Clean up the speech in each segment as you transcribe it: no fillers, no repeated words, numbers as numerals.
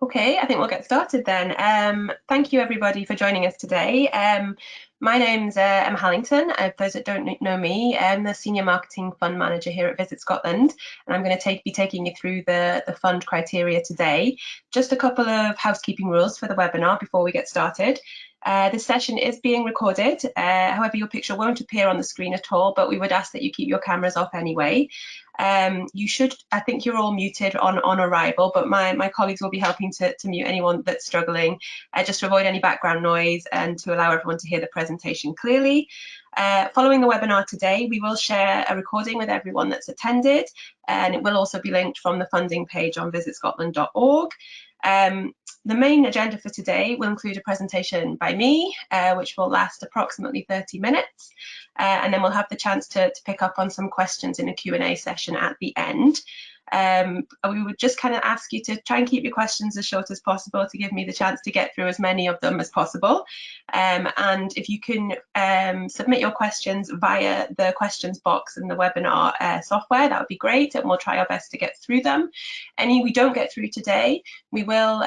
Okay, I think we'll get started then. Thank you everybody for joining us today. My name's Emma Hallington. For those that don't know me, I'm the Senior Marketing Fund Manager here at Visit Scotland, and I'm going to be taking you through the fund criteria today. Just a couple of housekeeping rules for the webinar before we get started. This session is being recorded, however your picture won't appear on the screen at all, but we would ask that you keep your cameras off anyway. I think you're all muted on arrival, but my colleagues will be helping to mute anyone that's struggling, just to avoid any background noise and to allow everyone to hear the presentation clearly. Following the webinar today, we will share a recording with everyone that's attended, and it will also be linked from the funding page on VisitScotland.org. The main agenda for today will include a presentation by me, which will last approximately 30 minutes, and then we'll have the chance to pick up on some questions in a Q&A session at the end. We would just kind of ask you to try and keep your questions as short as possible to give me the chance to get through as many of them as possible. And if you can submit your questions via the questions box in the webinar software, that would be great, and we'll try our best to get through them. Any we don't get through today, we will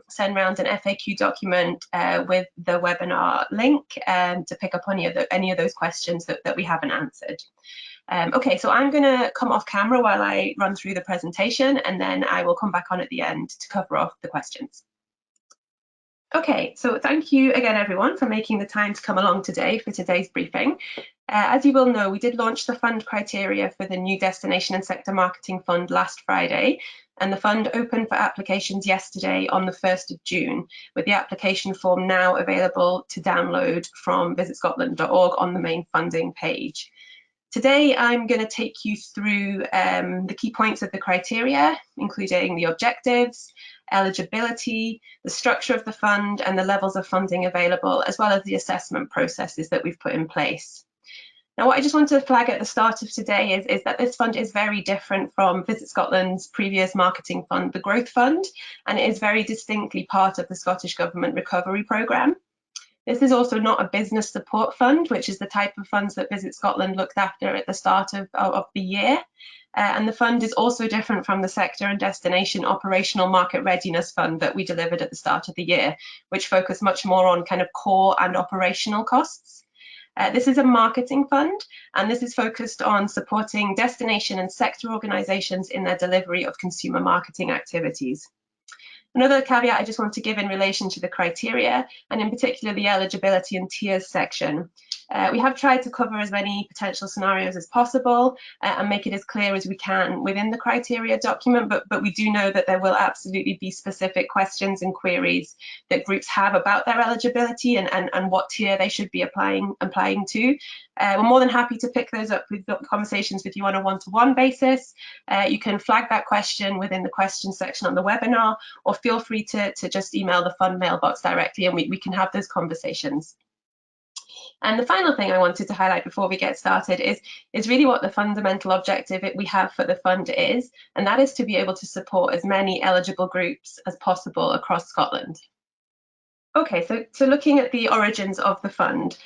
send around an FAQ document with the webinar link to pick up any of those questions that we haven't answered. Okay, so I'm going to come off camera while I run through the presentation, and then I will come back on at the end to cover off the questions. Okay, so thank you again, everyone, for making the time to come along today for today's briefing. As you will know, we did launch the fund criteria for the new Destination and Sector Marketing Fund last Friday, and the fund opened for applications yesterday on the 1st of June, with the application form now available to download from VisitScotland.org on the main funding page. Today, I'm going to take you through the key points of the criteria, including the objectives, eligibility, the structure of the fund, and the levels of funding available, as well as the assessment processes that we've put in place. Now, what I just want to flag at the start of today is that this fund is very different from Visit Scotland's previous marketing fund, the Growth Fund, and it is very distinctly part of the Scottish Government Recovery Programme. This is also not a business support fund, which is the type of funds that Visit Scotland looked after at the start of the year. And the fund is also different from the Sector and Destination Operational Market Readiness Fund that we delivered at the start of the year, which focused much more on kind of core and operational costs. This is a marketing fund, and this is focused on supporting destination and sector organisations in their delivery of consumer marketing activities. Another caveat I just want to give in relation to the criteria, and in particular the eligibility and tiers section. We have tried to cover as many potential scenarios as possible and make it as clear as we can within the criteria document, but we do know that there will absolutely be specific questions and queries that groups have about their eligibility and what tier they should be applying to. We're more than happy to pick those up with conversations with you on a one-to-one basis. You can flag that question within the questions section on the webinar, or feel free to just email the fund mailbox directly, and we can have those conversations. And the final thing I wanted to highlight before we get started is really what the fundamental objective we have for the fund is, and that is to be able to support as many eligible groups as possible across Scotland. Okay, so looking at the origins of the fund,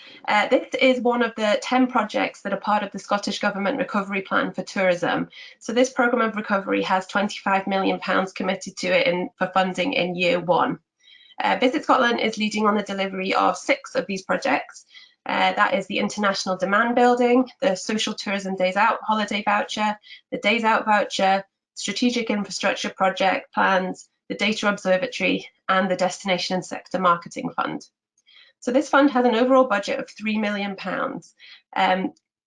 this is one of the 10 projects that are part of the Scottish Government Recovery Plan for Tourism. So this programme of recovery has £25 million committed to it for funding in year one. Visit Scotland is leading on the delivery of 6 of these projects. That is the International Demand Building, the Social Tourism Days Out Holiday Voucher, the Days Out Voucher, Strategic Infrastructure Project Plans, the Data Observatory, and the Destination and Sector Marketing Fund. So this fund has an overall budget of £3 million.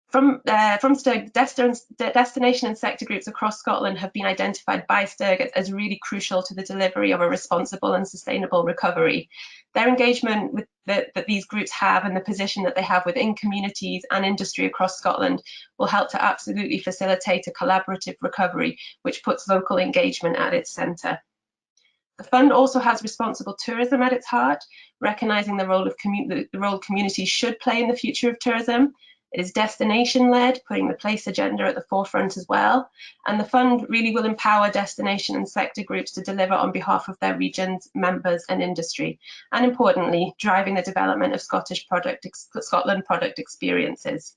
From destination and sector groups across Scotland have been identified by Sturgis as really crucial to the delivery of a responsible and sustainable recovery. Their engagement that these groups have and the position that they have within communities and industry across Scotland will help to absolutely facilitate a collaborative recovery, which puts local engagement at its centre. The fund also has responsible tourism at its heart, recognising the role communities should play in the future of tourism. It is destination-led, putting the place agenda at the forefront as well. And the fund really will empower destination and sector groups to deliver on behalf of their regions, members and industry. And importantly, driving the development of Scotland product experiences.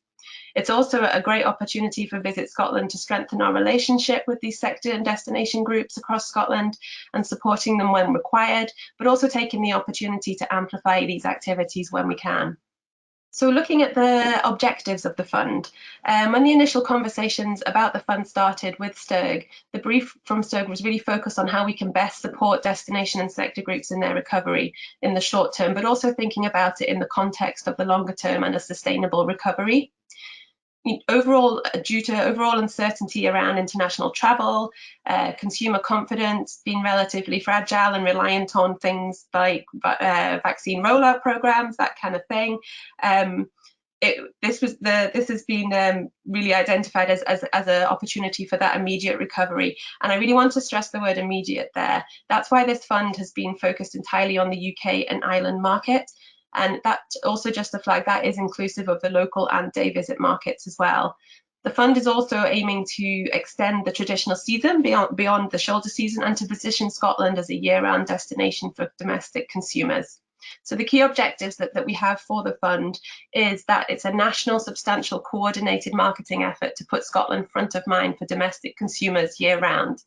It's also a great opportunity for Visit Scotland to strengthen our relationship with these sector and destination groups across Scotland and supporting them when required, but also taking the opportunity to amplify these activities when we can. So looking at the objectives of the fund, when the initial conversations about the fund started with STIRG, the brief from STIRG was really focused on how we can best support destination and sector groups in their recovery in the short term, but also thinking about it in the context of the longer term and a sustainable recovery. Overall, due to overall uncertainty around international travel, consumer confidence being relatively fragile and reliant on things like vaccine rollout programs, that kind of thing, this has been really identified as an opportunity for that immediate recovery. And I really want to stress the word immediate there. That's why this fund has been focused entirely on the UK and Ireland market. And that also, just to flag, that is inclusive of the local and day visit markets as well. The fund is also aiming to extend the traditional season beyond the shoulder season and to position Scotland as a year-round destination for domestic consumers. So the key objectives that we have for the fund is that it's a national, substantial, coordinated marketing effort to put Scotland front of mind for domestic consumers year-round.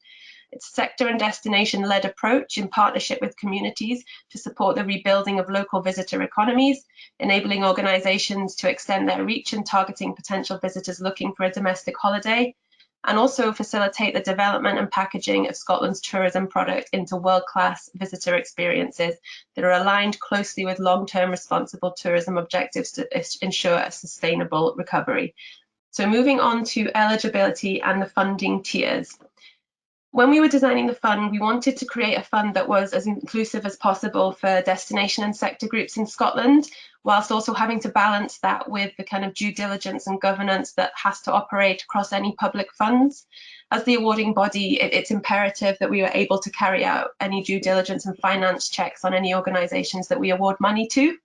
It's a sector and destination-led approach in partnership with communities to support the rebuilding of local visitor economies, enabling organisations to extend their reach and targeting potential visitors looking for a domestic holiday, and also facilitate the development and packaging of Scotland's tourism product into world-class visitor experiences that are aligned closely with long-term responsible tourism objectives to ensure a sustainable recovery. So moving on to eligibility and the funding tiers. When we were designing the fund, we wanted to create a fund that was as inclusive as possible for destination and sector groups in Scotland, whilst also having to balance that with the kind of due diligence and governance that has to operate across any public funds. As the awarding body, it's imperative that we were able to carry out any due diligence and finance checks on any organisations that we award money to.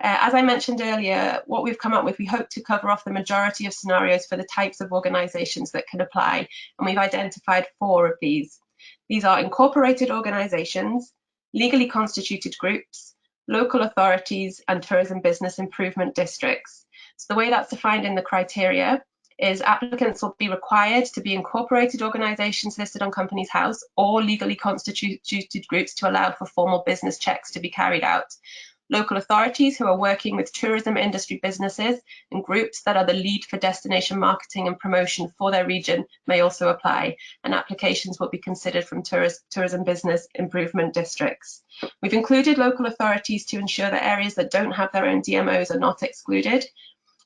As I mentioned earlier, what we've come up with, we hope to cover off the majority of scenarios for the types of organisations that can apply, and we've identified 4 of these. These are incorporated organisations, legally constituted groups, local authorities, and tourism business improvement districts. So the way that's defined in the criteria is applicants will be required to be incorporated organisations listed on Companies House or legally constituted groups to allow for formal business checks to be carried out. Local authorities who are working with tourism industry businesses and groups that are the lead for destination marketing and promotion for their region may also apply, and applications will be considered from tourism business improvement districts. We've included local authorities to ensure that areas that don't have their own DMOs are not excluded.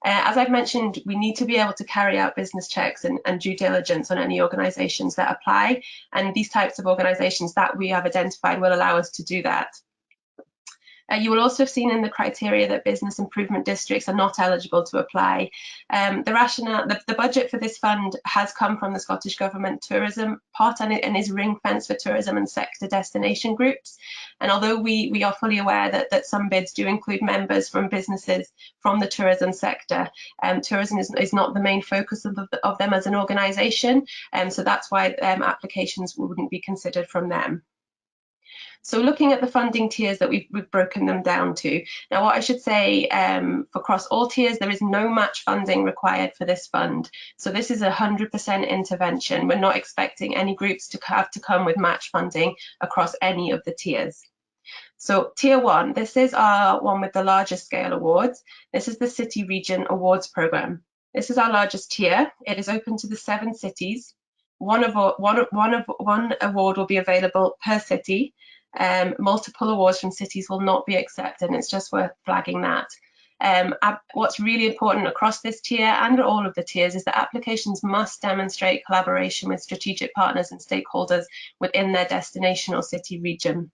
As I've mentioned, we need to be able to carry out business checks and due diligence on any organisations that apply, and these types of organisations that we have identified will allow us to do that. You will also have seen in the criteria that business improvement districts are not eligible to apply. The rationale, the budget for this fund has come from the Scottish Government tourism pot and is ring-fenced for tourism and sector destination groups. And although we are fully aware that some bids do include members from businesses from the tourism sector, tourism is not the main focus of them as an organisation, so that's why applications wouldn't be considered from them. So looking at the funding tiers that we've broken them down to. Now, what I should say, for across all tiers, there is no match funding required for this fund. So this is 100% intervention. We're not expecting any groups to have to come with match funding across any of the tiers. So tier 1, this is our one with the largest scale awards. This is the City Region Awards Programme. This is our largest tier. It is open to the 7 cities. One award will be available per city. Multiple awards from cities will not be accepted, and it's just worth flagging that. What's really important across this tier and all of the tiers is that applications must demonstrate collaboration with strategic partners and stakeholders within their destination or city region.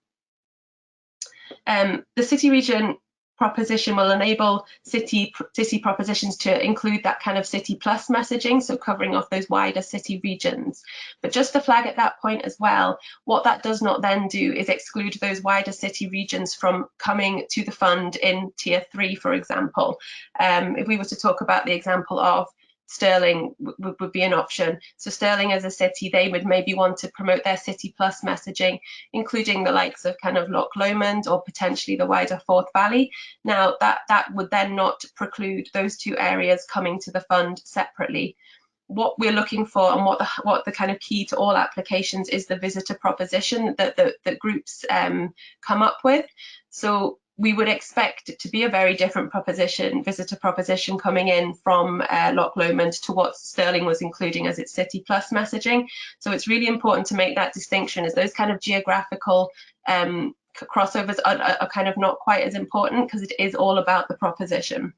The city region proposition will enable city propositions to include that kind of city plus messaging, so covering off those wider city regions. But just to flag at that point as well, what that does not then do is exclude those wider city regions from coming to the fund in tier 3, for example. If we were to talk about the example of Stirling would be an option. So Stirling as a city, they would maybe want to promote their City Plus messaging, including the likes of kind of Loch Lomond or potentially the wider Forth Valley. Now that would then not preclude those two areas coming to the fund separately. What we're looking for and what the kind of key to all applications is the visitor proposition that groups come up with. So we would expect it to be a very different visitor proposition coming in from Loch Lomond to what Stirling was including as its City Plus messaging. So it's really important to make that distinction, as those kind of geographical crossovers are kind of not quite as important, because it is all about the proposition.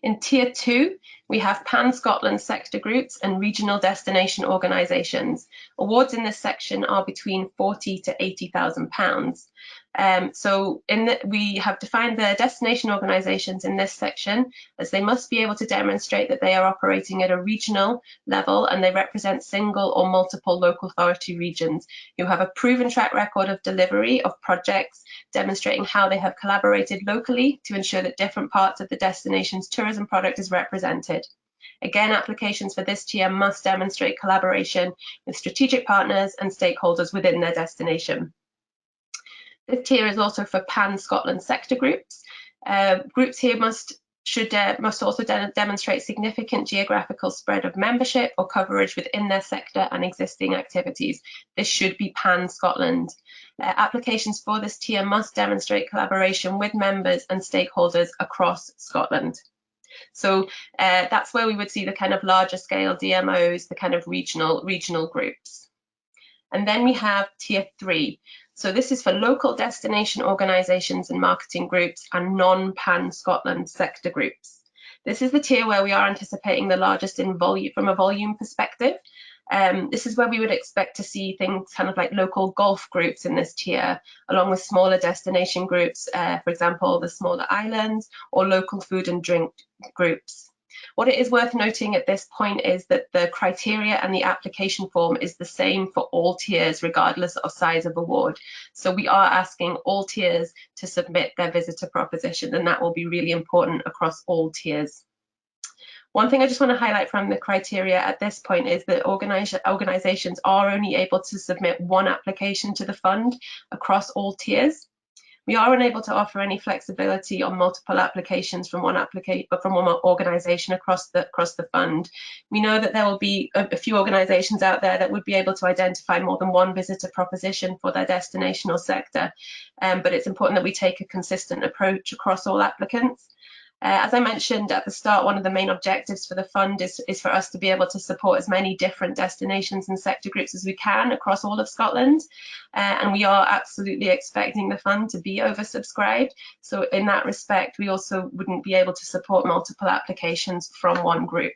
In Tier 2, we have Pan-Scotland sector groups and regional destination organisations. Awards in this section are between £40,000 to £80,000. So we have defined the destination organisations in this section as they must be able to demonstrate that they are operating at a regional level and they represent single or multiple local authority regions who have a proven track record of delivery of projects demonstrating how they have collaborated locally to ensure that different parts of the destination's tourism product is represented. Again, applications for this tier must demonstrate collaboration with strategic partners and stakeholders within their destination. This tier is also for Pan-Scotland sector groups. Groups here must also demonstrate significant geographical spread of membership or coverage within their sector and existing activities. This should be Pan-Scotland. Applications for this tier must demonstrate collaboration with members and stakeholders across Scotland. So that's where we would see the kind of larger scale DMOs, the kind of regional groups. And then we have Tier 3. So this is for local destination organisations and marketing groups and non-Pan-Scotland sector groups. This is the tier where we are anticipating the largest in volume from a volume perspective. This is where we would expect to see things kind of like local golf groups in this tier, along with smaller destination groups, for example, the smaller islands, or local food and drink groups. What it is worth noting at this point is that the criteria and the application form is the same for all tiers, regardless of size of award. So we are asking all tiers to submit their visitor proposition, and that will be really important across all tiers. One thing I just want to highlight from the criteria at this point is that organisations are only able to submit one application to the fund across all tiers. We are unable to offer any flexibility on multiple applications from one organisation across the fund. We know that there will be a few organisations out there that would be able to identify more than one visitor proposition for their destination or sector, but it's important that we take a consistent approach across all applicants. As I mentioned at the start, one of the main objectives for the fund is for us to be able to support as many different destinations and sector groups as we can across all of Scotland. And we are absolutely expecting the fund to be oversubscribed. So in that respect, we also wouldn't be able to support multiple applications from one group.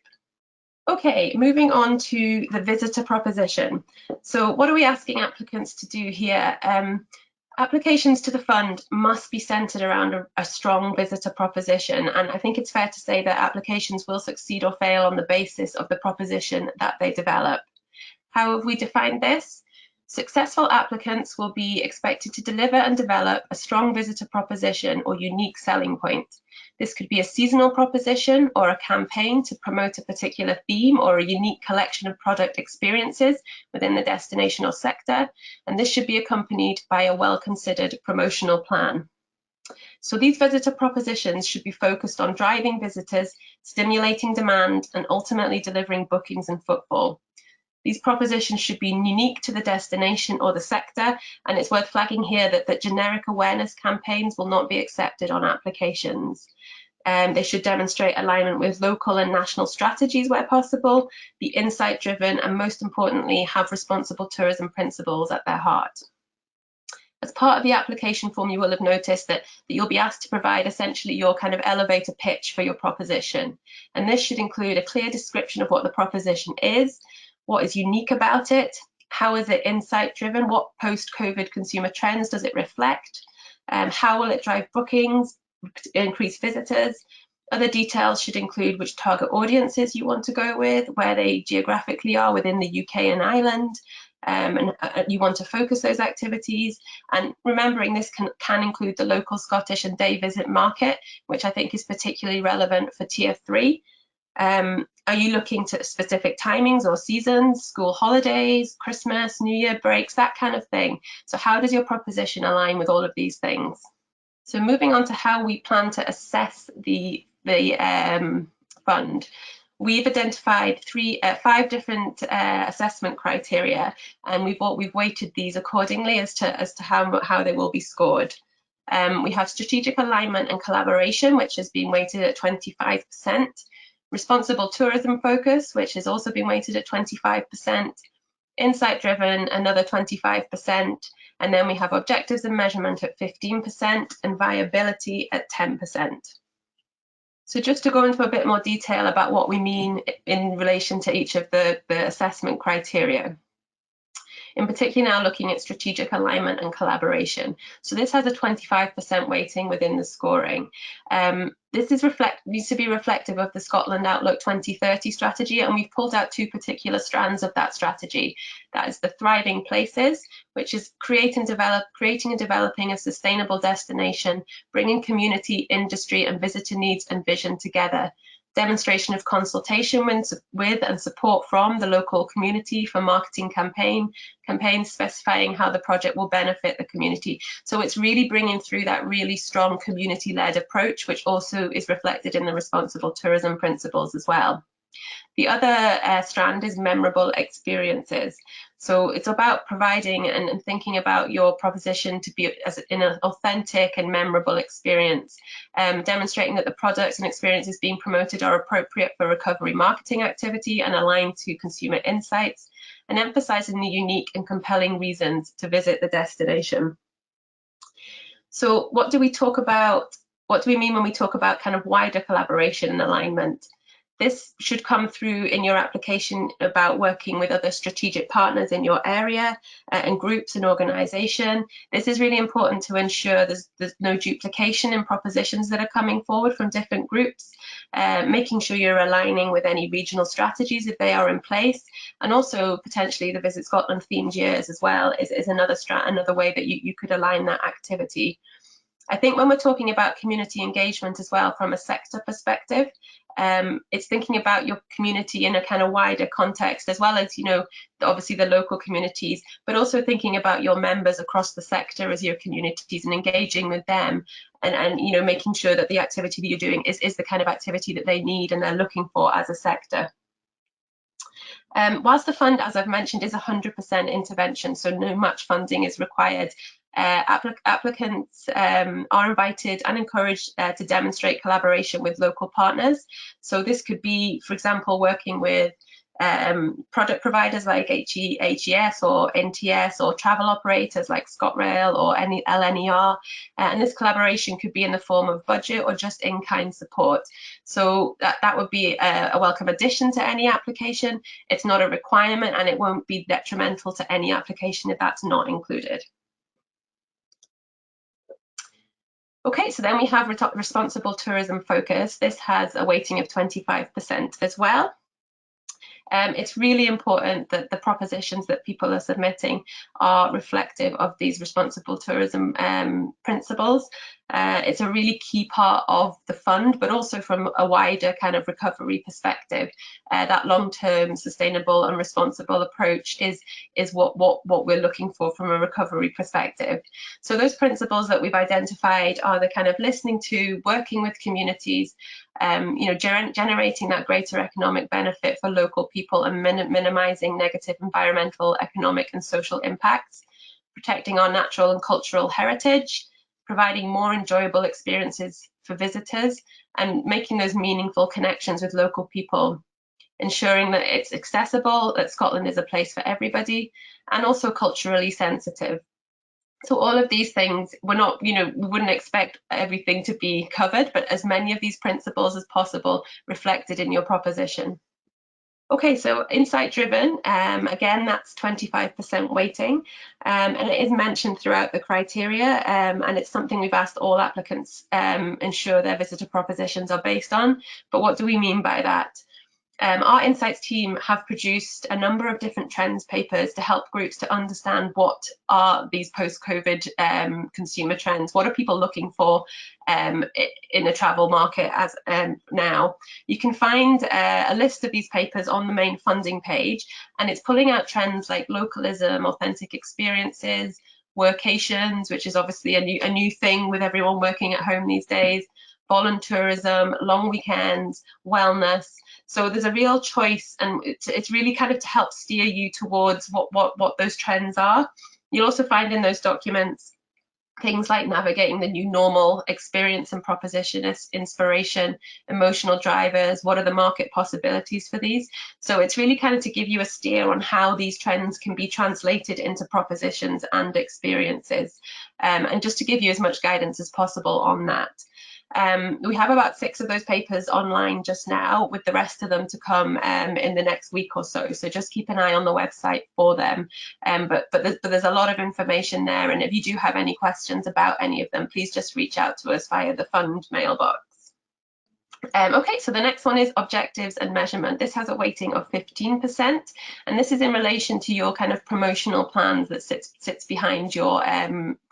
Okay, moving on to the visitor proposition. So what are we asking applicants to do here? Applications to the fund must be centred around a strong visitor proposition, and I think it's fair to say that applications will succeed or fail on the basis of the proposition that they develop. How have we defined this? Successful applicants will be expected to deliver and develop a strong visitor proposition or unique selling point. This could be a seasonal proposition or a campaign to promote a particular theme or a unique collection of product experiences within the destination or sector, and this should be accompanied by a well-considered promotional plan. So these visitor propositions should be focused on driving visitors, stimulating demand, and ultimately delivering bookings and footfall. These propositions should be unique to the destination or the sector, and it's worth flagging here that generic awareness campaigns will not be accepted on applications. They should demonstrate alignment with local and national strategies where possible, be insight-driven, and most importantly, have responsible tourism principles at their heart. As part of the application form, you will have noticed that you'll be asked to provide essentially your kind of elevator pitch for your proposition. And this should include a clear description of what the proposition is, what is unique about it, how is it insight-driven, what post-COVID consumer trends does it reflect, how will it drive bookings, increase visitors. Other details should include which target audiences you want to go with, where they geographically are within the UK and Ireland, and you want to focus those activities. And remembering this can include the local Scottish and day visit market, which I think is particularly relevant for Tier 3. Are you looking to specific timings or seasons, school holidays, Christmas, New Year breaks, that kind of thing? So how does your proposition align with all of these things? So moving on to how we plan to assess the fund. We've identified five different assessment criteria, and we've weighted these accordingly as to how they will be scored. We have strategic alignment and collaboration, which has been weighted at 25%. Responsible tourism focus, which has also been weighted at 25%. Insight driven, another 25%. And then we have objectives and measurement at 15% and viability at 10%. So just to go into a bit more detail about what we mean in relation to each of the assessment criteria. In particular, now looking at strategic alignment and collaboration. So this has a 25% weighting within the scoring. This needs to be reflective of the Scotland Outlook 2030 strategy, and we've pulled out two particular strands of that strategy. That is the thriving places, which is creating and developing a sustainable destination, bringing community, industry, and visitor needs and vision together. Demonstration of consultation with and support from the local community for marketing campaigns specifying how the project will benefit the community. So it's really bringing through that really strong community-led approach, which also is reflected in the responsible tourism principles as well. The other strand is memorable experiences. So it's about providing and thinking about your proposition to be in an authentic and memorable experience, demonstrating that the products and experiences being promoted are appropriate for recovery marketing activity and aligned to consumer insights, and emphasizing the unique and compelling reasons to visit the destination. So what do we talk about? What do we mean when we talk about kind of wider collaboration and alignment? This should come through in your application about working with other strategic partners in your area and groups and organisation. This is really important to ensure there's no duplication in propositions that are coming forward from different groups, making sure you're aligning with any regional strategies if they are in place, and also potentially the Visit Scotland themed years as well is another way that you could align that activity. I think when we're talking about community engagement as well from a sector perspective, it's thinking about your community in a kind of wider context, as well as, you know, obviously the local communities, but also thinking about your members across the sector as your communities and engaging with them and you know, making sure that the activity that you're doing is the kind of activity that they need and they're looking for as a sector. Whilst the fund, as I've mentioned, is 100% intervention, so no match funding is required, applicants are invited and encouraged to demonstrate collaboration with local partners. So this could be, for example, working with product providers like HES or NTS, or travel operators like ScotRail or any LNER, and this collaboration could be in the form of budget or just in-kind support. So that would be a welcome addition to any application. It's not a requirement, and it won't be detrimental to any application if that's not included. Okay, so then we have responsible tourism focus. This has a weighting of 25% as well. It's really important that the propositions that people are submitting are reflective of these responsible tourism principles. It's a really key part of the fund, but also from a wider kind of recovery perspective. That long-term sustainable and responsible approach is what we're looking for from a recovery perspective. So those principles that we've identified are the kind of listening to, working with communities, you know, generating that greater economic benefit for local people and minimizing negative environmental, economic and social impacts, protecting our natural and cultural heritage, providing more enjoyable experiences for visitors, and making those meaningful connections with local people, ensuring that it's accessible, that Scotland is a place for everybody, and also culturally sensitive. So all of these things, we're not, you know, we wouldn't expect everything to be covered, but as many of these principles as possible reflected in your proposition. Okay, so insight driven, again, that's 25% weighting, and it is mentioned throughout the criteria, and it's something we've asked all applicants ensure their visitor propositions are based on. But what do we mean by that? Our insights team have produced a number of different trends papers to help groups to understand what are these post-COVID consumer trends. What are people looking for in a travel market as now? You can find a list of these papers on the main funding page, and it's pulling out trends like localism, authentic experiences, workations, which is obviously a new thing with everyone working at home these days, voluntourism, long weekends, wellness. So there's a real choice, and it's really kind of to help steer you towards what those trends are. You'll also find in those documents things like navigating the new normal, experience and proposition, inspiration, emotional drivers, what are the market possibilities for these. So it's really kind of to give you a steer on how these trends can be translated into propositions and experiences, and just to give you as much guidance as possible on that. We have about 6 of those papers online just now, with the rest of them to come in the next week or so. So just keep an eye on the website for them. But there's a lot of information there. And if you do have any questions about any of them, please just reach out to us via the fund mailbox. Okay, so the next one is objectives and measurement. This has a weighting of 15%, and this is in relation to your kind of promotional plans that sits behind your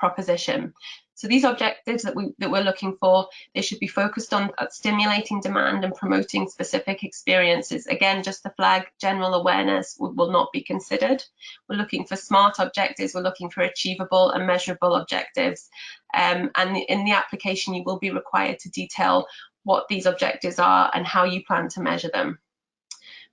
proposition. So these objectives that we're looking for, they should be focused on stimulating demand and promoting specific experiences. Again, just the flag, general awareness will not be considered. We're looking for SMART objectives. We're looking for achievable and measurable objectives. And in the application, you will be required to detail what these objectives are and how you plan to measure them.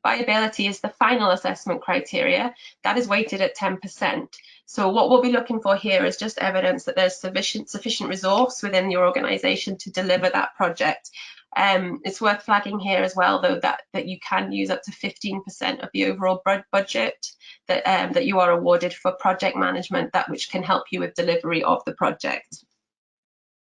Viability is the final assessment criteria. That is weighted at 10%. So what we'll be looking for here is just evidence that there's sufficient resource within your organisation to deliver that project. It's worth flagging here as well, though, that you can use up to 15% of the overall budget that you are awarded for project management, that which can help you with delivery of the project.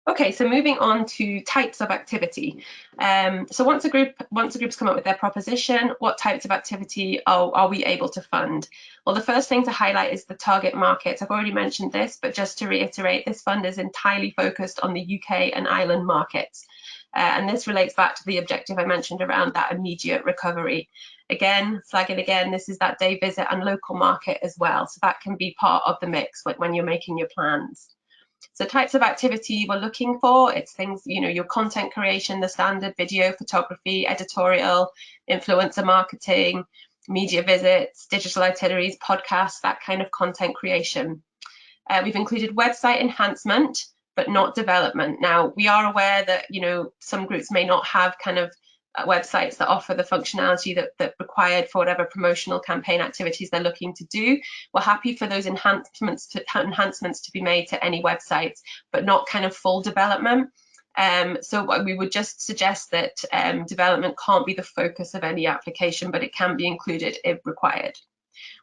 Okay, so moving on to types of activity. So once a group's come up with their proposition, what types of activity are we able to fund? Well, the first thing to highlight is the target market. I've already mentioned this, but just to reiterate, this fund is entirely focused on the UK and Ireland markets. And this relates back to the objective I mentioned around that immediate recovery. Again, flagging again, this is that day visit and local market as well. So that can be part of the mix when you're making your plans. So types of activity we're looking for, it's things, your content creation, the standard video, photography, editorial, influencer marketing, media visits, digital itineraries, podcasts, that kind of content creation. We've included website enhancement, but not development. Now, we are aware that, some groups may not have kind of websites that offer the functionality that required for whatever promotional campaign activities they're looking to do. We're happy for those enhancements to be made to any websites, but not kind of full development. So we would just suggest that development can't be the focus of any application, but it can be included if required.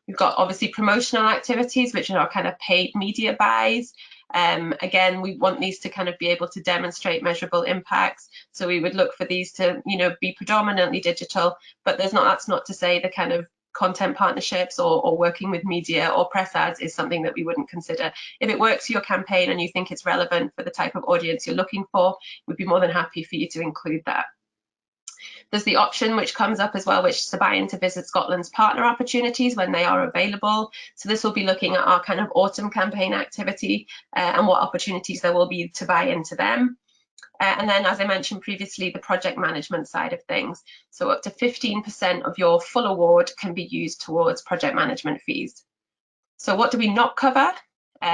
We've got obviously promotional activities, which are kind of paid media buys. Again, we want these to kind of be able to demonstrate measurable impacts. So we would look for these to, be predominantly digital, but that's not to say the kind of content partnerships or working with media or press ads is something that we wouldn't consider. If it works for your campaign and you think it's relevant for the type of audience you're looking for, we'd be more than happy for you to include that. There's the option which comes up as well, which is to buy into Visit Scotland's partner opportunities when they are available. So this will be looking at our kind of autumn campaign activity and what opportunities there will be to buy into them. And then, as I mentioned previously, the project management side of things. So up to 15% of your full award can be used towards project management fees. So what do we not cover?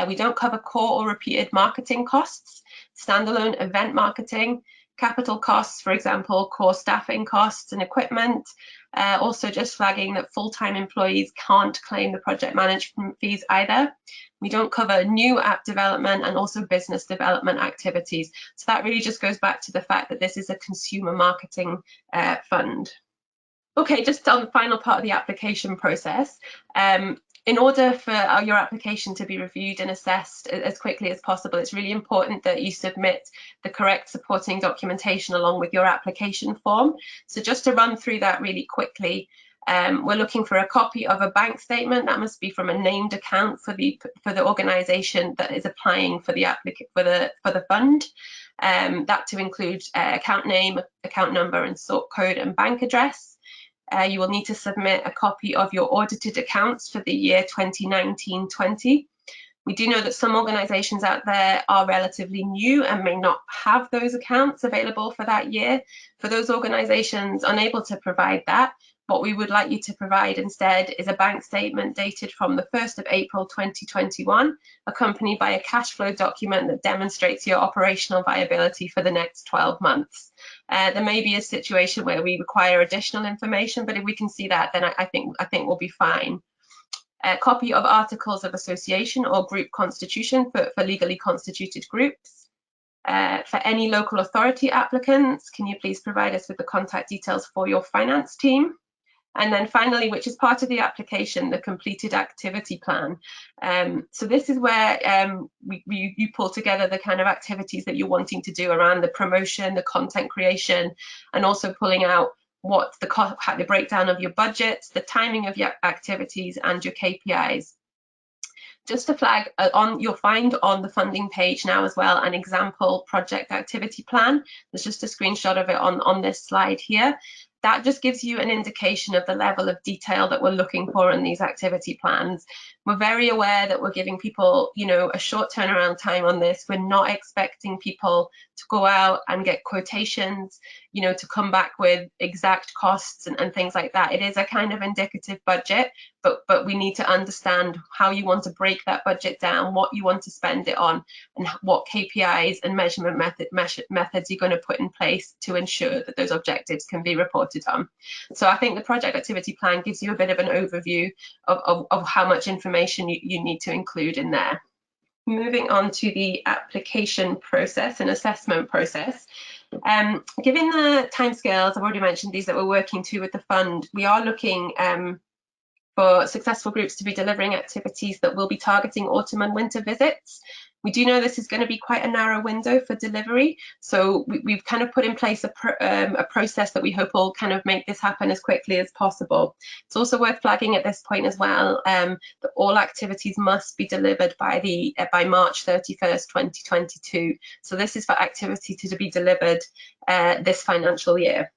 We don't cover core or repeated marketing costs, standalone event marketing, capital costs, for example, core staffing costs and equipment. Also just flagging that full-time employees can't claim the project management fees either. We don't cover new app development and also business development activities. So that really just goes back to the fact that this is a consumer marketing fund. Okay, just on the final part of the application process. In order for your application to be reviewed and assessed as quickly as possible, it's really important that you submit the correct supporting documentation along with your application form. So just to run through that really quickly, we're looking for a copy of a bank statement that must be from a named account for the organisation that is applying for the fund. That to include account name, account number, and sort code and bank address. you will need to submit a copy of your audited accounts for the year 2019-20. We do know that some organisations out there are relatively new and may not have those accounts available for that year. For those organisations unable to provide that, what we would like you to provide instead is a bank statement dated from the 1st of April 2021, accompanied by a cash flow document that demonstrates your operational viability for the next 12 months. There may be a situation where we require additional information, but if we can see that, then I think we'll be fine. A copy of articles of association or group constitution for legally constituted groups. For any local authority applicants, can you please provide us with the contact details for your finance team? And then finally, which is part of the application, the completed activity plan. So this is where you pull together the kind of activities that you're wanting to do around the promotion, the content creation, and also pulling out what's the breakdown of your budget, the timing of your activities, and your KPIs. Just to flag, you'll find on the funding page now as well an example project activity plan. There's just a screenshot of it on this slide here. That just gives you an indication of the level of detail that we're looking for in these activity plans. We're very aware that we're giving people, a short turnaround time on this. We're not expecting people to go out and get quotations, to come back with exact costs and things like that. It is a kind of indicative budget, but we need to understand how you want to break that budget down, what you want to spend it on, and what KPIs and measurement methods you're going to put in place to ensure that those objectives can be reported on. So I think the project activity plan gives you a bit of an overview of how much information you need to include in there. Moving on to the application process and assessment process. Given the timescales, I've already mentioned these that we're working to with the fund, we are looking for successful groups to be delivering activities that will be targeting autumn and winter visits. We do know this is going to be quite a narrow window for delivery, so we've kind of put in place a process that we hope will kind of make this happen as quickly as possible. It's also worth flagging at this point as well that all activities must be delivered by March 31st, 2022. So this is for activity to be delivered this financial year.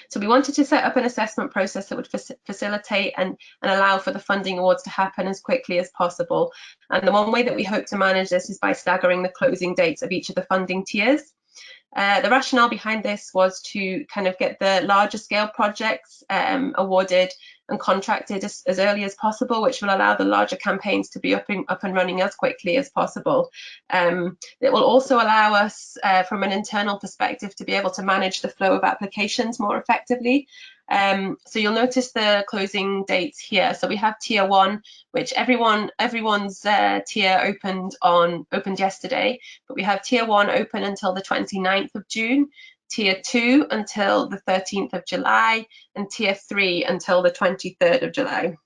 So we wanted to set up an assessment process that would facilitate and allow for the funding awards to happen as quickly as possible. And the one way that we hope to manage this is by staggering the closing dates of each of the funding tiers. The rationale behind this was to kind of get the larger scale projects awarded and contracted as early as possible, which will allow the larger campaigns to be up and running as quickly as possible. It will also allow us, from an internal perspective, to be able to manage the flow of applications more effectively. So you'll notice the closing dates here. So we have tier 1, which everyone's tier opened yesterday, but we have tier 1 open until the 29th of June, tier 2 until the 13th of July, and tier 3 until the 23rd of July.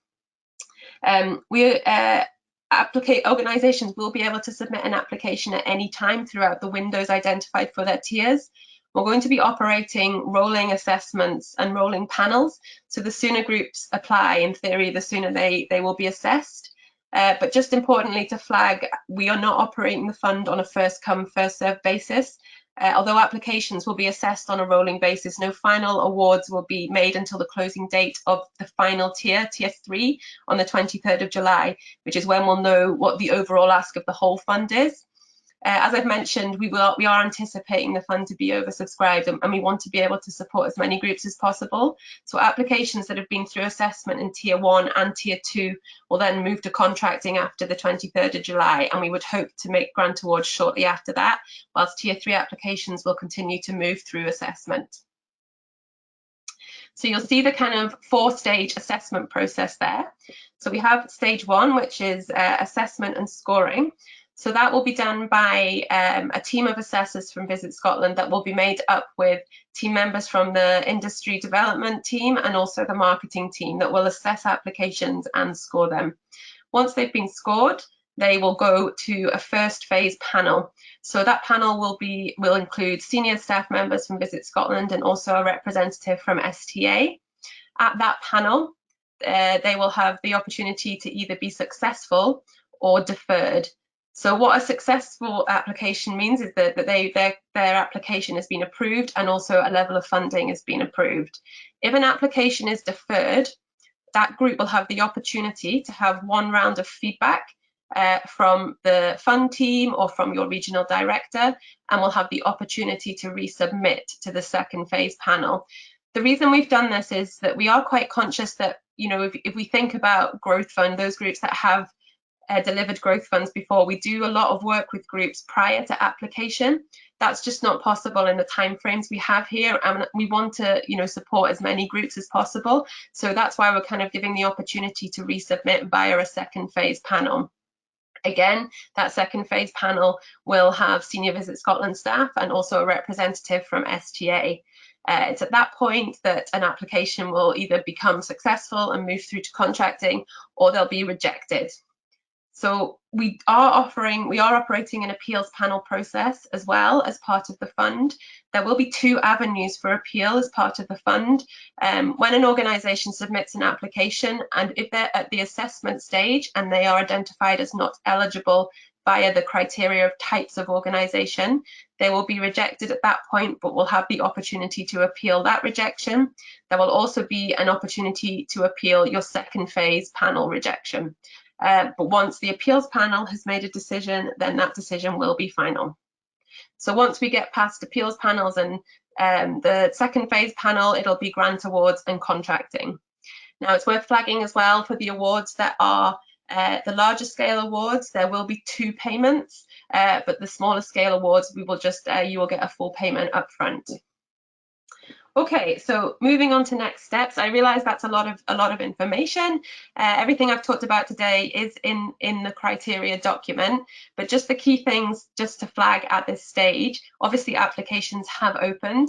Organisations will be able to submit an application at any time throughout the windows identified for their tiers. We're going to be operating rolling assessments and rolling panels, so the sooner groups apply, in theory, the sooner they will be assessed. But just importantly to flag, we are not operating the fund on a first come, first served basis. Although applications will be assessed on a rolling basis, no final awards will be made until the closing date of the final tier, tier 3, on the 23rd of July, which is when we'll know what the overall ask of the whole fund is. As I've mentioned, we are anticipating the fund to be oversubscribed, and we want to be able to support as many groups as possible. So applications that have been through assessment in tier 1 and tier 2 will then move to contracting after the 23rd of July, and we would hope to make grant awards shortly after that, whilst tier 3 applications will continue to move through assessment. So you'll see the kind of 4-stage assessment process there. So we have stage 1, which is assessment and scoring. So that will be done by a team of assessors from Visit Scotland that will be made up with team members from the industry development team and also the marketing team that will assess applications and score them. Once they've been scored, they will go to a first phase panel. So that panel will include senior staff members from Visit Scotland and also a representative from STA. At that panel, they will have the opportunity to either be successful or deferred. So what a successful application means is that their application has been approved and also a level of funding has been approved. If an application is deferred, that group will have the opportunity to have one round of feedback from the fund team or from your regional director, and will have the opportunity to resubmit to the second phase panel. The reason we've done this is that we are quite conscious that, you know, if we think about growth fund, those groups that have delivered growth funds before, we do a lot of work with groups prior to application. That's just not possible in the timeframes we have here, and we want to, you know, support as many groups as possible. So that's why we're kind of giving the opportunity to resubmit via a second phase panel. Again, that second phase panel will have senior Visit Scotland staff and also a representative from STA. It's at that point that an application will either become successful and move through to contracting, or they'll be rejected. So we are operating an appeals panel process as well as part of the fund. There will be 2 avenues for appeal as part of the fund. When an organisation submits an application, and if they're at the assessment stage and they are identified as not eligible via the criteria of types of organisation, they will be rejected at that point, but will have the opportunity to appeal that rejection. There will also be an opportunity to appeal your second phase panel rejection. But once the appeals panel has made a decision, then that decision will be final. So once we get past appeals panels and the second phase panel, it'll be grant awards and contracting. Now, it's worth flagging as well for the awards that are the larger scale awards, there will be 2 payments, but the smaller scale awards, we will just you will get a full payment up front. Okay, so moving on to next steps. I realize that's a lot of information. Everything I've talked about today is in the criteria document, but just the key things just to flag at this stage. Obviously, applications have opened.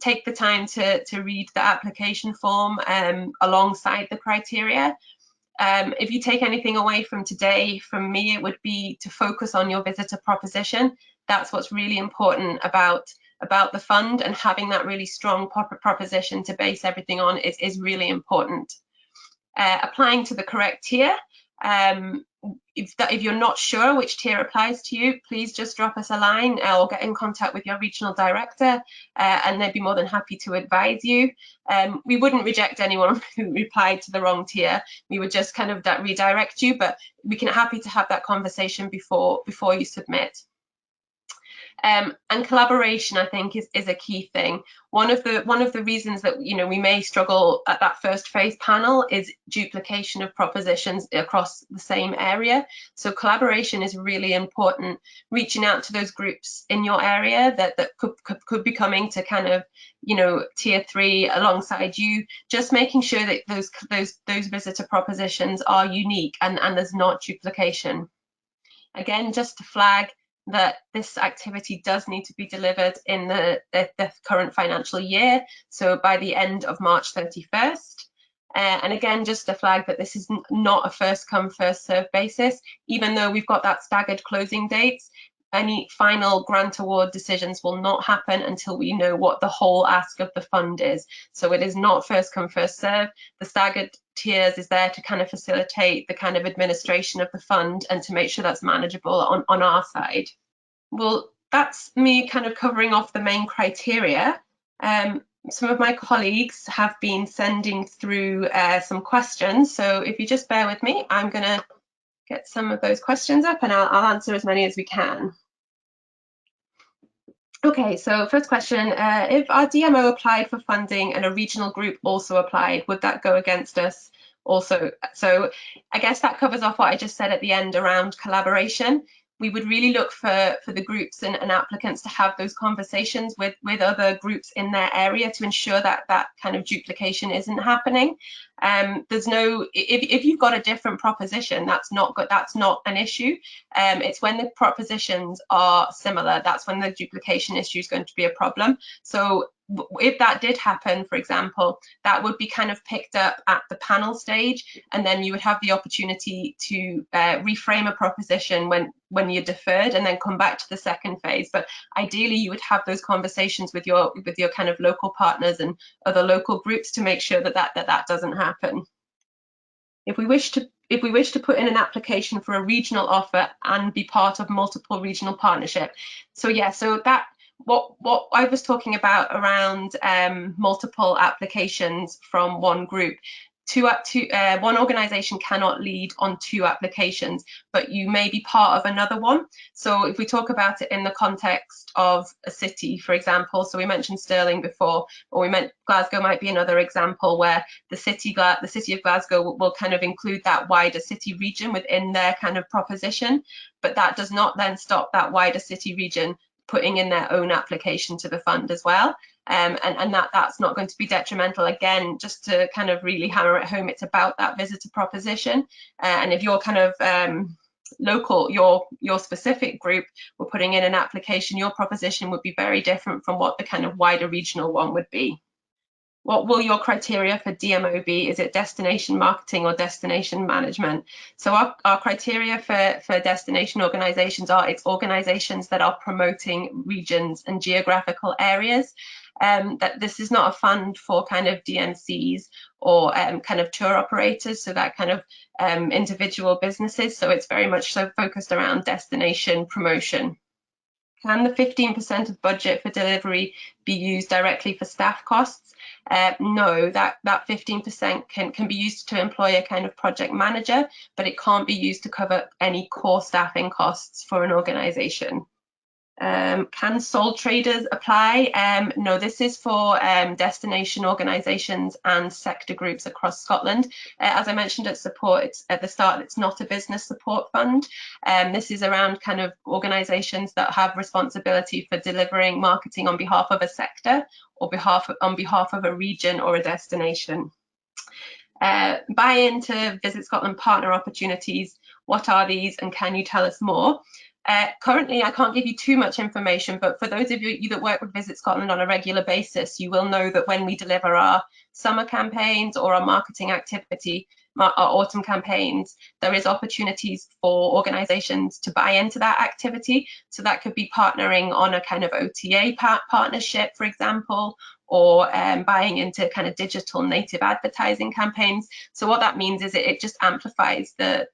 Take the time to read the application form alongside the criteria. If you take anything away from today, from me, it would be to focus on your visitor proposition. That's what's really important about the fund, and having that really strong proposition to base everything on is really important. Applying to the correct tier. If you're not sure which tier applies to you, please just drop us a line or get in contact with your regional director, and they'd be more than happy to advise you. We wouldn't reject anyone who replied to the wrong tier. We would just kind of redirect you, but we can happy to have that conversation before you submit. And collaboration, I think, is a key thing. One of the reasons that, you know, we may struggle at that first phase panel is duplication of propositions across the same area. So collaboration is really important. Reaching out to those groups in your area that could be coming to kind of, you know, tier 3 alongside you, just making sure that those visitor propositions are unique and there's not duplication. Again, just to flag that this activity does need to be delivered in the current financial year, so by the end of March 31st. And again, just to flag that this is not a first come, first serve basis. Even though we've got that staggered closing dates, any final grant award decisions will not happen until we know what the whole ask of the fund is. So it is not first come, first serve. The staggered tiers is there to kind of facilitate the kind of administration of the fund and to make sure that's manageable on our side. Well, that's me kind of covering off the main criteria. Some of my colleagues have been sending through some questions. So if you just bear with me, I'm going to get some of those questions up and I'll answer as many as we can. Okay, so first question, if our DMO applied for funding and a regional group also applied, would that go against us also? So I guess that covers off what I just said at the end around collaboration. We would really look for the groups and applicants to have those conversations with other groups in their area to ensure that that kind of duplication isn't happening. There's no, if you've got a different proposition, that's not an issue. It's when the propositions are similar, that's when the duplication issue is going to be a problem. So if that did happen, for example, that would be kind of picked up at the panel stage, and then you would have the opportunity to reframe a proposition when you're deferred and then come back to the second phase. But ideally, you would have those conversations with your kind of local partners and other local groups to make sure that that doesn't happen. If we wish to if we wish to put in an application for a regional offer and be part of multiple regional partnership. So yeah, so that what I was talking about around multiple applications from one group. One organisation cannot lead on 2 applications, but you may be part of another one. So if we talk about it in the context of a city, for example, so we mentioned Stirling before, or we meant Glasgow might be another example where the city of Glasgow will kind of include that wider city region within their kind of proposition, but that does not then stop that wider city region putting in their own application to the fund as well. And that's not going to be detrimental. Again, just to kind of really hammer it home, it's about that visitor proposition. And if you're kind of local, your specific group were putting in an application, your proposition would be very different from what the kind of wider regional one would be. What will your criteria for DMO be? Is it destination marketing or destination management? So our criteria for destination organisations are it's organisations that are promoting regions and geographical areas. That this is not a fund for kind of DMCs or kind of tour operators, so that kind of individual businesses. So it's very much so focused around destination promotion. Can the 15% of budget for delivery be used directly for staff costs? No, that 15% can be used to employ a kind of project manager, but it can't be used to cover any core staffing costs for an organisation. Can sole traders apply? No, this is for destination organisations and sector groups across Scotland. As I mentioned at the start, it's not a business support fund. This is around kind of organisations that have responsibility for delivering marketing on behalf of a sector or on behalf of a region or a destination. Buy into Visit Scotland partner opportunities. What are these and can you tell us more? Currently, I can't give you too much information, but for those of you that work with Visit Scotland on a regular basis, you will know that when we deliver our summer campaigns or our marketing activity, our autumn campaigns, there is opportunities for organisations to buy into that activity. So that could be partnering on a kind of OTA partnership, for example, or buying into kind of digital native advertising campaigns. So what that means is it just amplifies the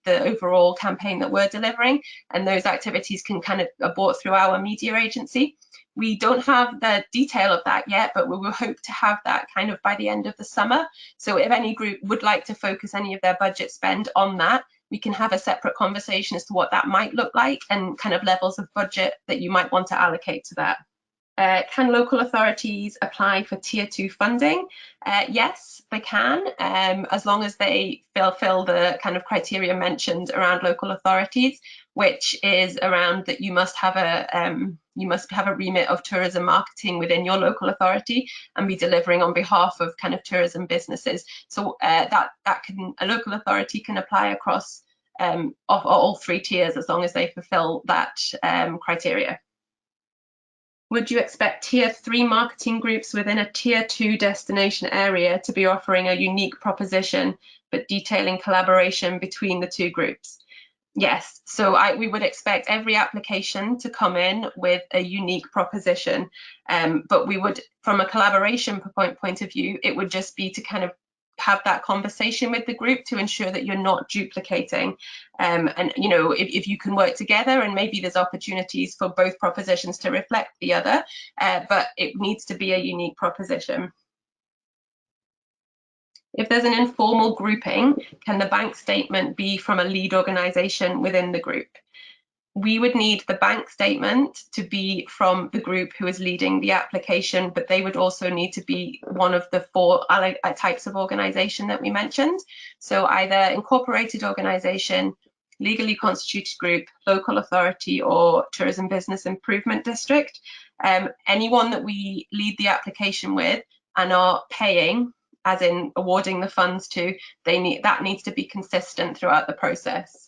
overall campaign that we're delivering, and those activities can kind of are bought through our media agency. We don't have the detail of that yet, but we will hope to have that kind of by the end of the summer. So if any group would like to focus any of their budget spend on that, we can have a separate conversation as to what that might look like and kind of levels of budget that you might want to allocate to that. Can local authorities apply for Tier 2 funding? Yes, they can, as long as they fulfill the kind of criteria mentioned around local authorities, which is around that you must have a remit of tourism marketing within your local authority and be delivering on behalf of kind of tourism businesses. So a local authority can apply across all 3 tiers as long as they fulfill that criteria. Would you expect Tier 3 marketing groups within a Tier 2 destination area to be offering a unique proposition, but detailing collaboration between the 2 groups? Yes, so we would expect every application to come in with a unique proposition, but we would, from a collaboration point of view, it would just be to kind of have that conversation with the group to ensure that you're not duplicating, and you know, if you can work together, and maybe there's opportunities for both propositions to reflect the other, but it needs to be a unique proposition. If there's an informal grouping, can the bank statement be from a lead organisation within the group? We would need the bank statement to be from the group who is leading the application, but they would also need to be one of the 4 types of organisation that we mentioned. So either incorporated organisation, legally constituted group, local authority, or tourism business improvement district. Anyone that we lead the application with and are paying, as in awarding the funds to, that needs to be consistent throughout the process.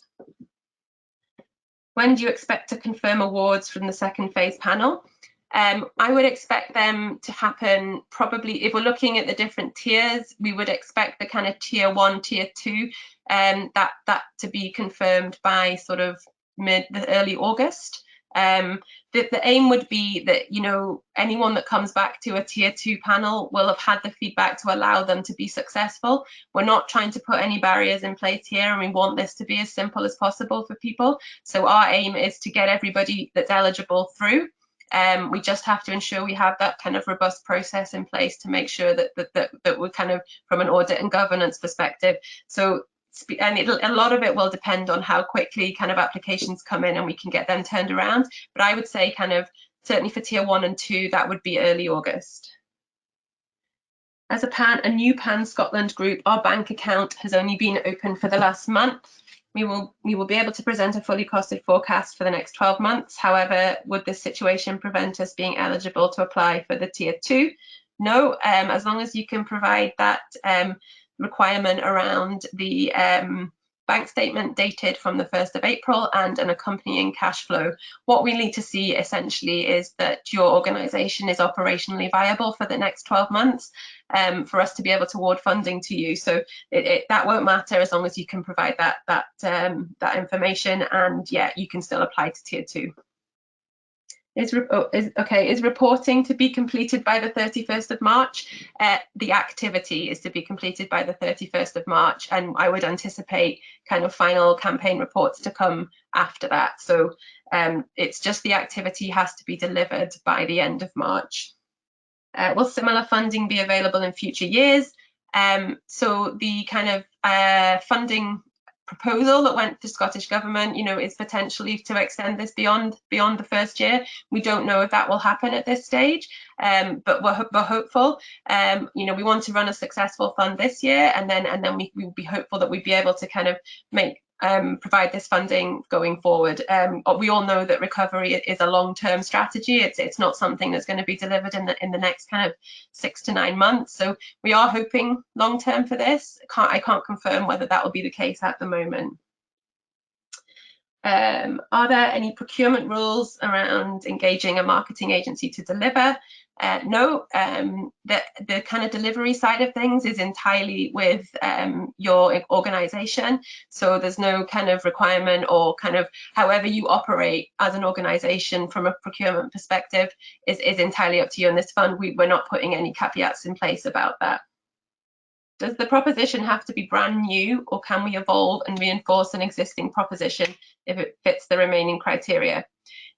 When do you expect to confirm awards from the second phase panel? I would expect them to happen probably, if we're looking at the different tiers, we would expect the kind of Tier 1, Tier 2, that to be confirmed by sort of early August. The aim would be that, you know, anyone that comes back to a tier 2 panel will have had the feedback to allow them to be successful. We're not trying to put any barriers in place here, and we want this to be as simple as possible for people. So our aim is to get everybody that's eligible through. We just have to ensure we have that kind of robust process in place to make sure that we're kind of from an audit and governance perspective. So, and a lot of it will depend on how quickly kind of applications come in and we can get them turned around. But I would say kind of certainly for tier 1 and 2, that would be early August. As a new Pan Scotland group, our bank account has only been open for the last month. We will be able to present a fully costed forecast for the next 12 months. However, would this situation prevent us being eligible to apply for the tier 2? No, as long as you can provide that requirement around the bank statement dated from the 1st of April and an accompanying cash flow. What we need to see essentially is that your organisation is operationally viable for the next 12 months for us to be able to award funding to you. So that won't matter as long as you can provide that information, and yeah, you can still apply to tier 2. Is reporting to be completed by the 31st of March? The activity is to be completed by the 31st of March, and I would anticipate kind of final campaign reports to come after that. So it's just the activity has to be delivered by the end of March. Will similar funding be available in future years? So the kind of funding proposal that went to Scottish Government, you know, is potentially to extend this beyond the first year. We don't know if that will happen at this stage, but we're hopeful. You know, we want to run a successful fund this year, and then we'll be hopeful that we'd be able to kind of provide this funding going forward. We all know that recovery is a long-term strategy. It's not something that's going to be delivered in the next kind of 6 to 9 months. So we are hoping long-term for this. I can't confirm whether that will be the case at the moment. Are there any procurement rules around engaging a marketing agency to deliver? No, the kind of delivery side of things is entirely with your organisation. So there's no kind of requirement, or kind of however you operate as an organisation from a procurement perspective is entirely up to you in this fund. We're not putting any caveats in place about that. Does the proposition have to be brand new, or can we evolve and reinforce an existing proposition if it fits the remaining criteria?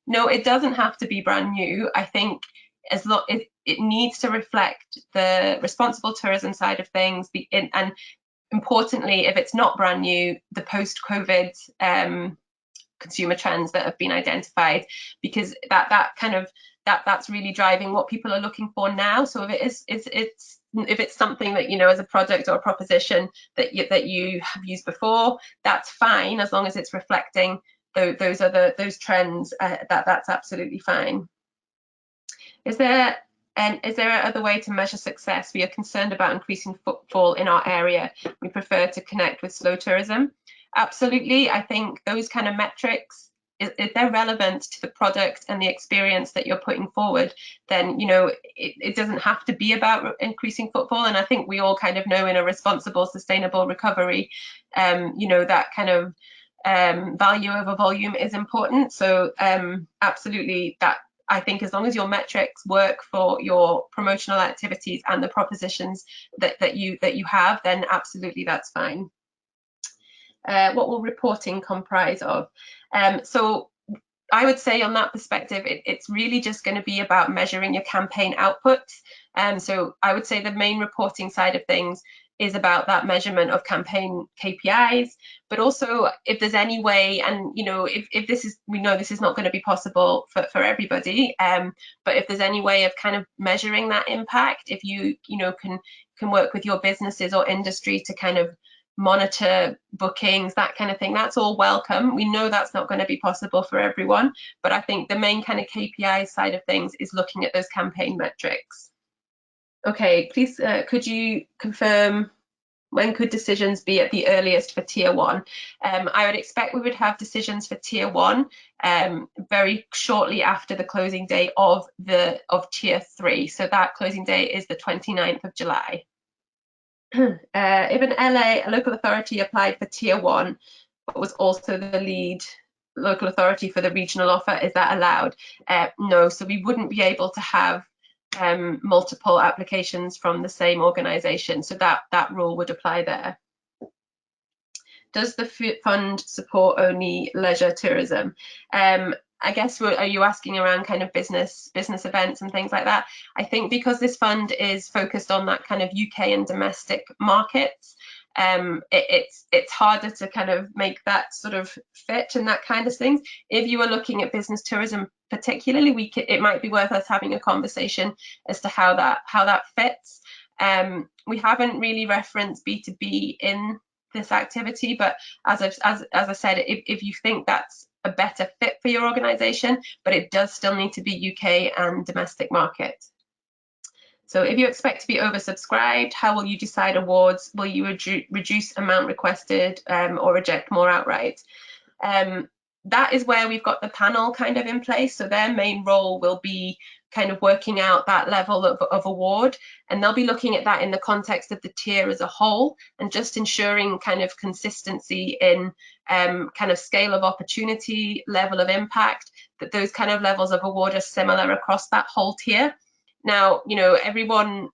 No, it doesn't have to be brand new. I think it needs to reflect the responsible tourism side of things, and importantly, if it's not brand new, the post-COVID consumer trends that have been identified, because that's really driving what people are looking for now. So if it's something that, you know, as a product or a proposition that you have used before, that's fine, as long as it's reflecting those trends. That's absolutely fine. Is there other way to measure success? We are concerned about increasing footfall in our area. We prefer to connect with slow tourism. Absolutely, I think those kind of metrics, if they're relevant to the product and the experience that you're putting forward, then, you know, it doesn't have to be about increasing footfall. And I think we all kind of know in a responsible, sustainable recovery, you know, that kind of value over volume is important. So absolutely, that I think as long as your metrics work for your promotional activities and the propositions that you have, then absolutely that's fine. What will reporting comprise of? So I would say on that perspective, it's really just going to be about measuring your campaign outputs. So I would say the main reporting side of things is about that measurement of campaign KPIs, but also if there's any way, and you know, if this is, we know this is not going to be possible for everybody, but if there's any way of kind of measuring that impact, if you know can work with your businesses or industry to kind of monitor bookings, that kind of thing, that's all welcome. We know that's not going to be possible for everyone, but I think the main kind of KPI side of things is looking at those campaign metrics. Okay, please could you confirm when could decisions be at the earliest for tier 1? I would expect we would have decisions for tier 1 very shortly after the closing date of tier 3. So that closing date is the 29th of July. If a local authority applied for tier 1 but was also the lead local authority for the regional offer. Is that allowed? No, so we wouldn't be able to have multiple applications from the same organisation, so that rule would apply there. Does the fund support only leisure tourism? I guess, are you asking around kind of business events and things like that? I think because this fund is focused on that kind of UK and domestic markets, it's harder to kind of make that sort of fit and that kind of things. If you were looking at business tourism particularly, it might be worth us having a conversation as to how that fits. We haven't really referenced B2B in this activity, but as I said, if you think that's a better fit for your organisation, but it does still need to be UK and domestic market. So if you expect to be oversubscribed, how will you decide awards? Will you reduce amount requested or reject more outright? That is where we've got the panel kind of in place. So their main role will be kind of working out that level of award, and they'll be looking at that in the context of the tier as a whole, and just ensuring kind of consistency in kind of scale of opportunity, level of impact, that those kind of levels of award are similar across that whole tier. Now, you know,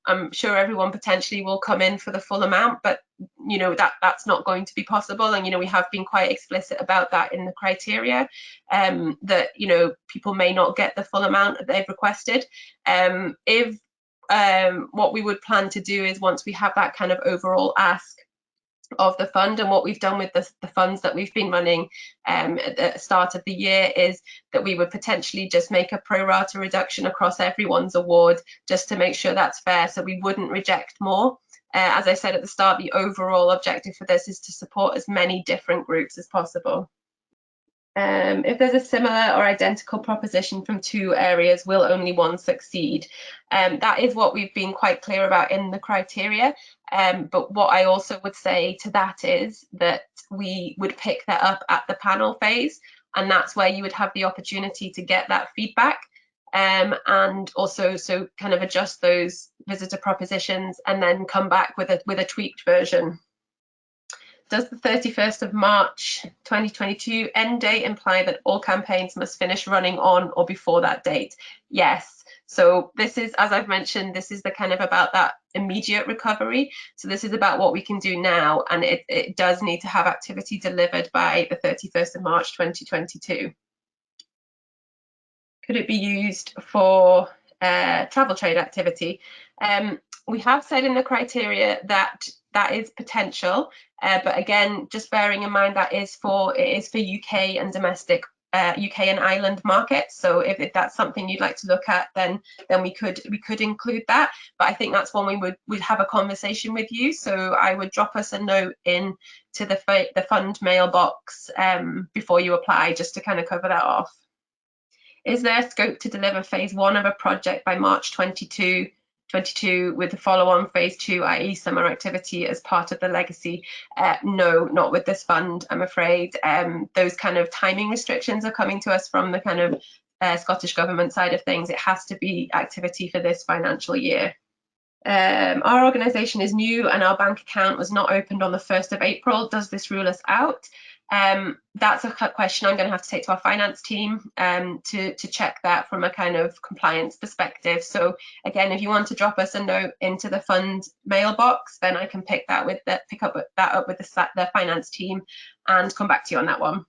I'm sure everyone potentially will come in for the full amount, but you know, that's not going to be possible. And you know, we have been quite explicit about that in the criteria, that you know, people may not get the full amount that they've requested. If what we would plan to do is, once we have that kind of overall ask of the fund, and what we've done with the funds that we've been running at the start of the year, is that we would potentially just make a pro rata reduction across everyone's award, just to make sure that's fair, so we wouldn't reject more. As I said at the start, the overall objective for this is to support as many different groups as possible. If there's a similar or identical proposition from two areas, will only one succeed? That is what we've been quite clear about in the criteria. But what I also would say to that is that we would pick that up at the panel phase, and that's where you would have the opportunity to get that feedback, and also so kind of adjust those visitor propositions and then come back with a tweaked version. Does the 31st of March 2022 end date imply that all campaigns must finish running on or before that date? Yes. So this is, as I've mentioned, this is the kind of about that immediate recovery. So this is about what we can do now, and it does need to have activity delivered by the 31st of March 2022. Could it be used for travel trade activity? We have said in the criteria that that is potential, but again, just bearing in mind that it is for UK and domestic, UK and island markets. So if that's something you'd like to look at, then we could include that. But I think that's one we'd have a conversation with you. So I would drop us a note in to the fund mailbox before you apply, just to kind of cover that off. Is there scope to deliver phase 1 of a project by March 2022 with the follow-on phase 2, i.e. summer activity, as part of the legacy? No, not with this fund, I'm afraid. Those kind of timing restrictions are coming to us from the kind of Scottish Government side of things. It has to be activity for this financial year. Our organisation is new and our bank account was not opened on the 1st of April. Does this rule us out? That's a question I'm going to have to take to our finance team to check that from a kind of compliance perspective. So again, if you want to drop us a note into the fund mailbox, then I can pick that up with the finance team and come back to you on that one.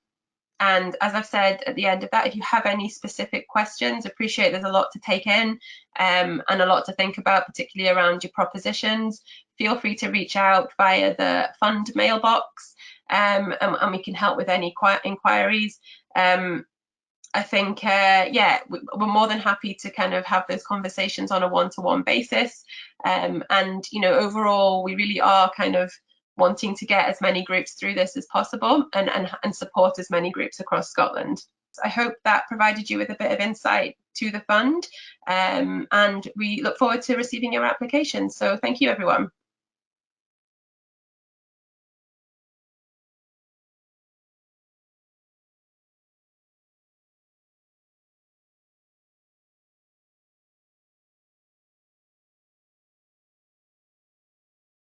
And as I've said at the end of that, if you have any specific questions, appreciate there's a lot to take in and a lot to think about, particularly around your propositions. Feel free to reach out via the fund mailbox, and we can help with any inquiries. I think, yeah, we're more than happy to kind of have those conversations on a one-to-one basis. And, you know, overall, we really are kind of wanting to get as many groups through this as possible and support as many groups across Scotland. I hope that provided you with a bit of insight to the fund, and we look forward to receiving your application. So thank you, everyone.